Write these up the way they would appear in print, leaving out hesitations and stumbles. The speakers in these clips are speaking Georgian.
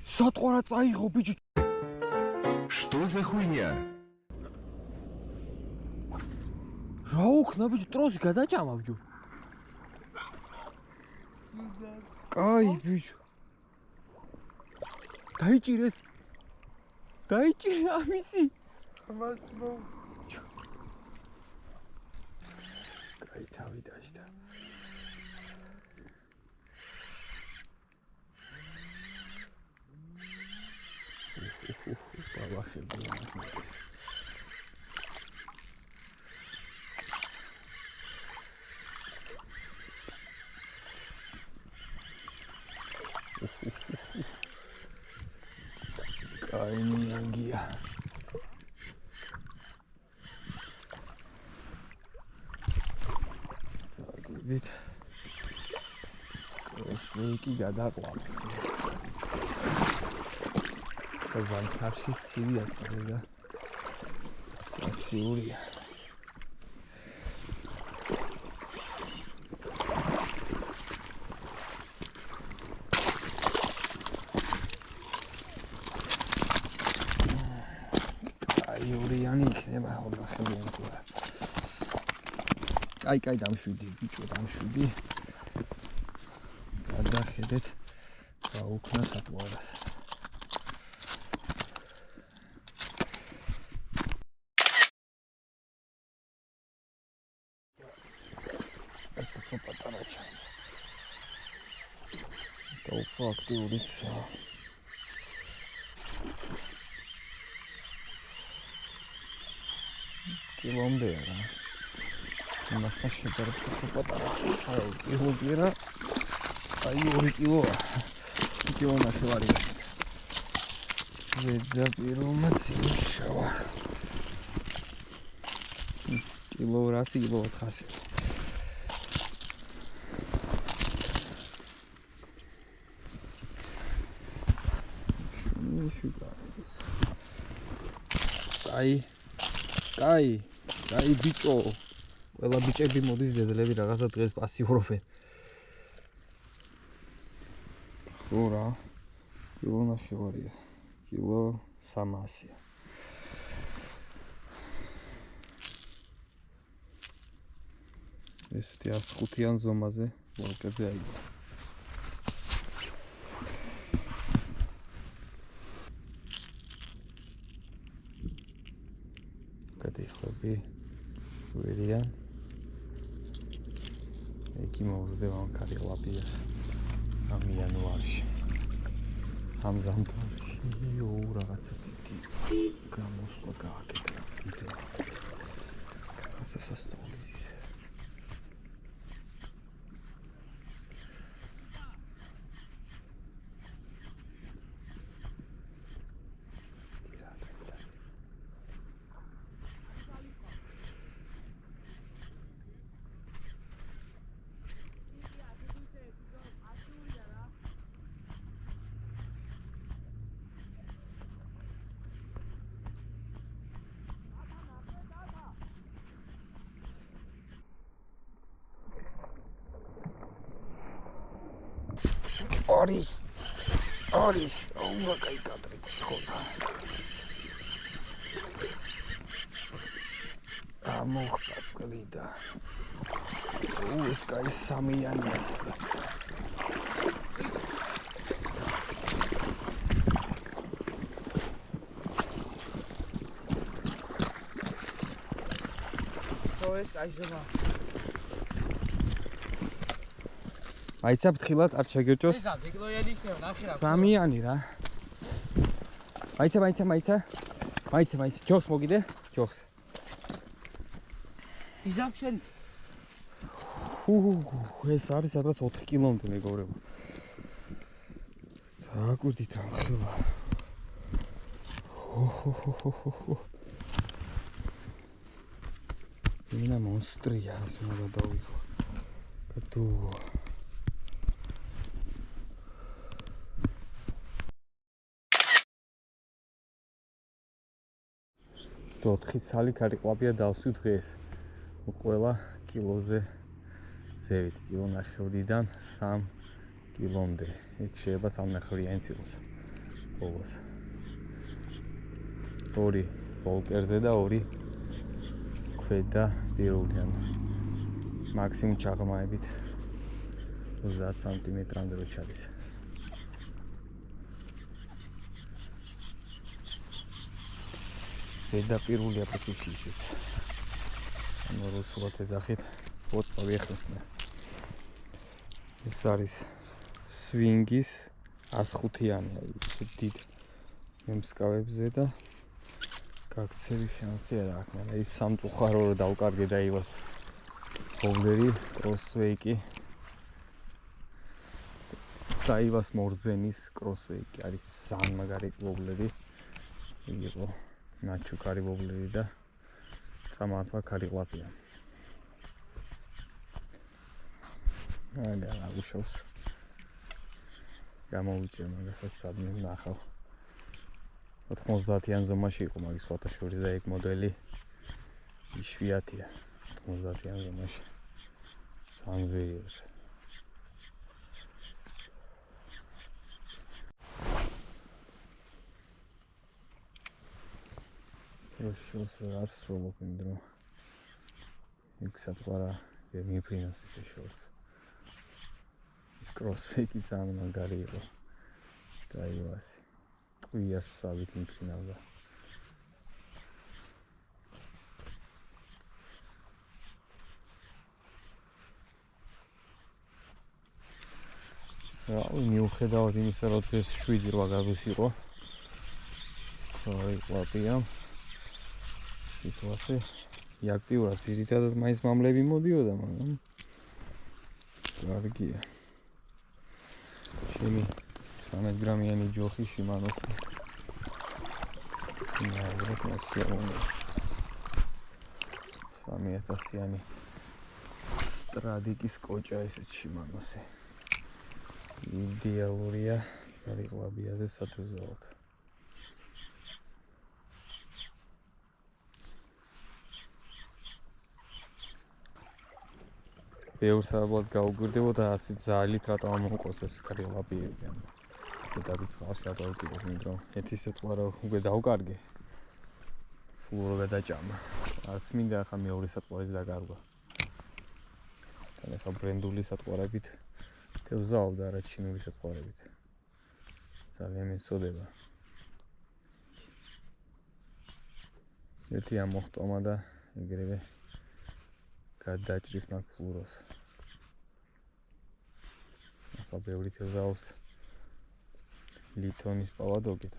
Сатвара წაიღო ბიჭი. Что за хуйня? რა უქნა ბიჭი, ტროსი გადაჭამა ბიჭო. კაი ბიჭო. დაიჭირეს. დაიჭირე ამისი. მას მო კაი თავი დაჭდა. ბალახები ამას. კაი ნიანგია. წაგვიდით. კოსმიკი გადაყვანა. ზამთარში ცივია წყალი და ასიურია. აიურიანი იქნება ხოლმე ხოლმე. კაი დამშვიდი ბიჭო, დამშვიდი. გადახედეთ რა უქნა სატუარას. პატარა ჩანს. და უფრო აქტიურიც. კილომდე რა. იმასთან შედარებით უფრო პატარა. აი, კილო რა. აი 2 კილოა. კილო ნახევარია. ზედაპირულმა წიშავა. კილო 100, კილო 400. კაი ბიჭო. ყველა ბიჭები მოდის დედლები რაღაცა დღეს პასიურობენ. ხო რა. კილო ნახევარია. კილო 300-ია. ესეთი 105-იან ზომაზე ვოლკეზე აიგო. გადაიხვები ვერიან. Εκεί მოუძდება კარი ლაპიას ამ იანვარში. ამ ზამთარში რაღაცა დიდი გამოსვლა გააკეთა დიდი. რაღაცა სასწაულის ისე. Oris, უნდა კაი კადრიც ხოდა. მოხდა წყლი და ეს კაი სამიანია სადაც. ეს კაი ზომა. აიცა ფთხილად არ შეგერჭოს. ესა დიკლოიადი შევა ნახე რა. სამიანი რა. აიცა. ჯოხს მოგიდე, ჯოხს. იზამ შენ. ეს არის სადღაც 4 კილომდე მეგობრებო. დააკვირდით რა ხილა. ინა მონსტრია, ასე უნდა დავიღო. კატუღო. და 4 ცალი ქარიყვაბია დავსვი დღეს. ყველა კილოზე ზევით, კილო ნახევრიდან 3 ტილომდე. იქ შეიძლება 3.5-იანი იყოს ბოლოს. 2 ვოლკერზე და 2 ქვედა პირველიდან. მაქსიმუმ ჩაღრმავებით 30 სანტიმეტრამდე რო ჩადის. ზედაპირულია პრინციპში ისიც. ანუ რუსულად ეძახით, вот поверхностно. ეს არის სვინგის 105-იანი, ისე დიდ მემსკავებზე და გაქცევის შანსი არ აქვს, მაგრამ ის სამწუხარო რომ დავკარგე და ივას ბოვლერი, კროსვეიკი და ივას მორზენის კროსვეიკი არის ძალიან მაგარი ბოვლერი. იყო ნაჩუქარი ბოვლერი და წამართვა ქარიყლაფია. აგა უშავს. გამოვიწერ მაგასაც სადმე ნახავ. 90-იან ზომაში იყო მაგის სხვათა შორის და ეგ მოდელი იშვიათია 90-იან ზომაში. ძალიან ზვერია. როშოს ვერ არ სრულობ იმ დრო. იქ საწყარა მიფრინოს ისე შორს. ის კროსფეიკი ძალიან მაგარი იყო. და ივასი. ტყვიას სავით მიფრინავდა. მიუხედავად იმისა, რომ დღეს 7-8 გრადუსი იყო. ქარიყლაფია. სიტუაცია აქტიურად ძირითადად მაინც მამლები მოდიოდა, მაგრამ კარგია. შემი 13 გრამიანი ჯოხი შიმანოსი. ნაიბრეთ მასიამონი. 3000-იანი სტრადიკის კოჭა ესეც შიმანოსი. იდეალურია ქარიყლაფიაზე სათევზაოდ. ბევრს ალბათ გაუგვირდებოდა ასეთ ძალით რატომ მომყოს ეს ქარიყლაფიები. და წყალს რატო ვიყიდებ, იმიტომ ერთი სიტყვა რომ უკვე დავკარგე. ფლუორო გადაჭამა. არც მინდა ახლა მეორე სიტყვარის დაკარგვა. თან ახლა ბრენდული სიტყვარებით თევზაობ და არა ჩინური სიტყვარებით. ძალიან მეწოდება. ერთი ამოხტომა და ეგრევე გადაჭრის მაგ ფლუოროს. ახლა ბევრი თევზაობს ლითონის პავადოგით.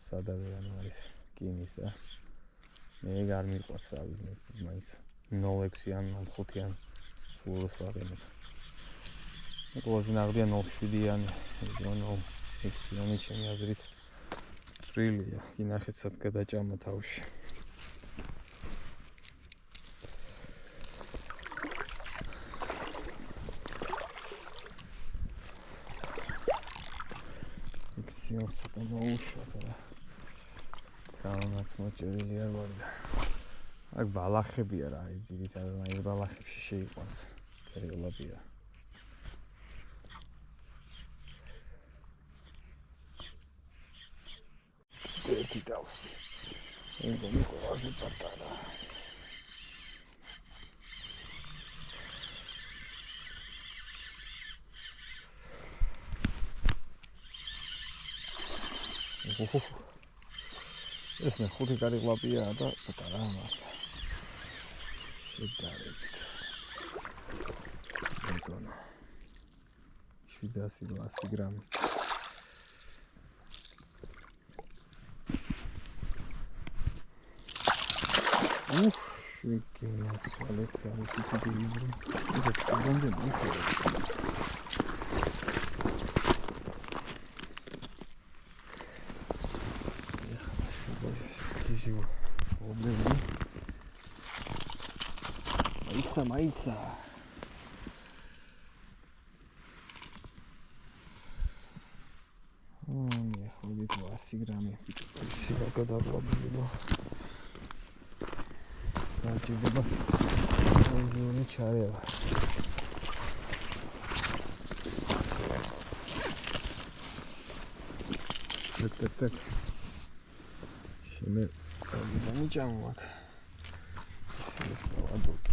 სადავე ანუ არის კინის და მე არ მიყვარს რა ვიცი, მაინც 0.6-იან, 0.5-იან ფლუოროს ვაყენებ. ყველაზე ნაღდია 0.7-იანი, 0.6-იანი ჩემი აზრით წვრილია. ინახეთ სად გადაჭამა თავში. ცოტა მოუშვათ რა. ძალიანაც მოჭრილი არ ვარ და აქ ბალახებია რა, ძირითადად აი ბალახებში შეიყვანს ქარიყლაფია. ერთი დავსი. ეგ ყველაზე პატარა. ეს მე ხუთი ქარიყლაფია და პატარა მართლა. შედარებით. ბატონო. 700 გრამი. შეგინაც ვალეთ არის იქით იბრი. ეგ გამდენ იცი. Маица. Не, ходит 200 грамм. Всего года было. Так, тебе не чарила. ნახეთ. შემე გამიჭამო აქ. ეს გავადოთ.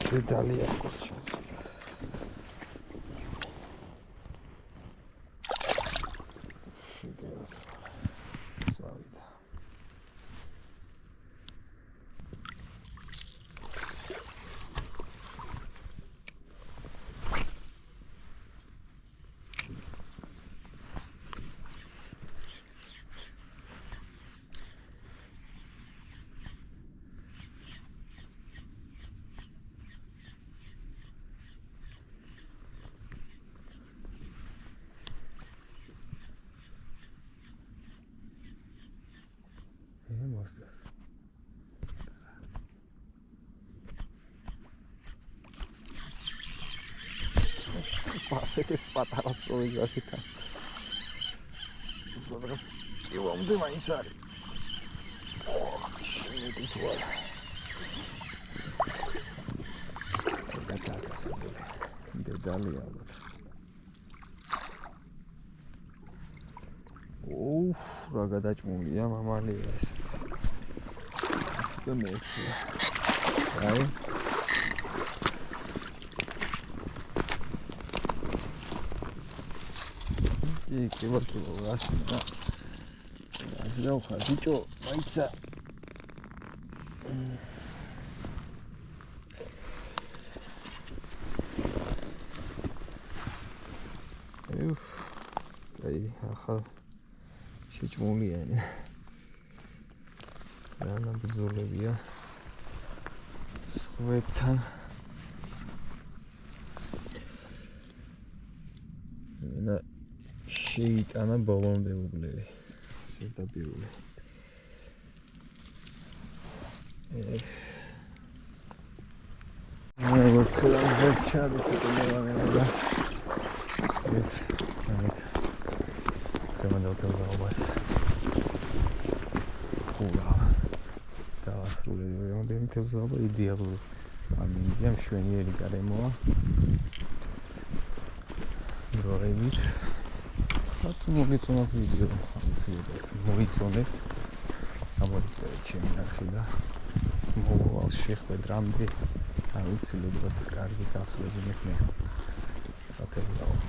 დედალი აქვს ჩანს. შეგას. ზავიდა. What's this? Passetes patalas provizorita. Зараз его мдымается. Ох, что тут вот. Дедали вот. Уф, რა გადაჭმულია მამალია ეს. ისე მეცია. აი. კიბო გასნა. ასე ხარ ბიჭო, მაიცა. უф. აი, ახალ შეჭმულია. რანა ბრძოლებია. სხვებთან. და შეიტანა ბოლომდე უგლერი. სერტაპირული. მე ვქლავზეს ჩადის უკმევანება. ეს ამით თემადავთელზაობას ხულა დაასრულებია რამდენი თევზაობა იდეალური ამინდია მშვენიერი გარემოა როებით მოგეწონათ ვიდეო ამცირებად მოიწონეთ ამოიწერეთ ჩემი არხი და მოვალ შეხვედრამდე აუცილებლად კარგი გასვლები მექნება სათევზაო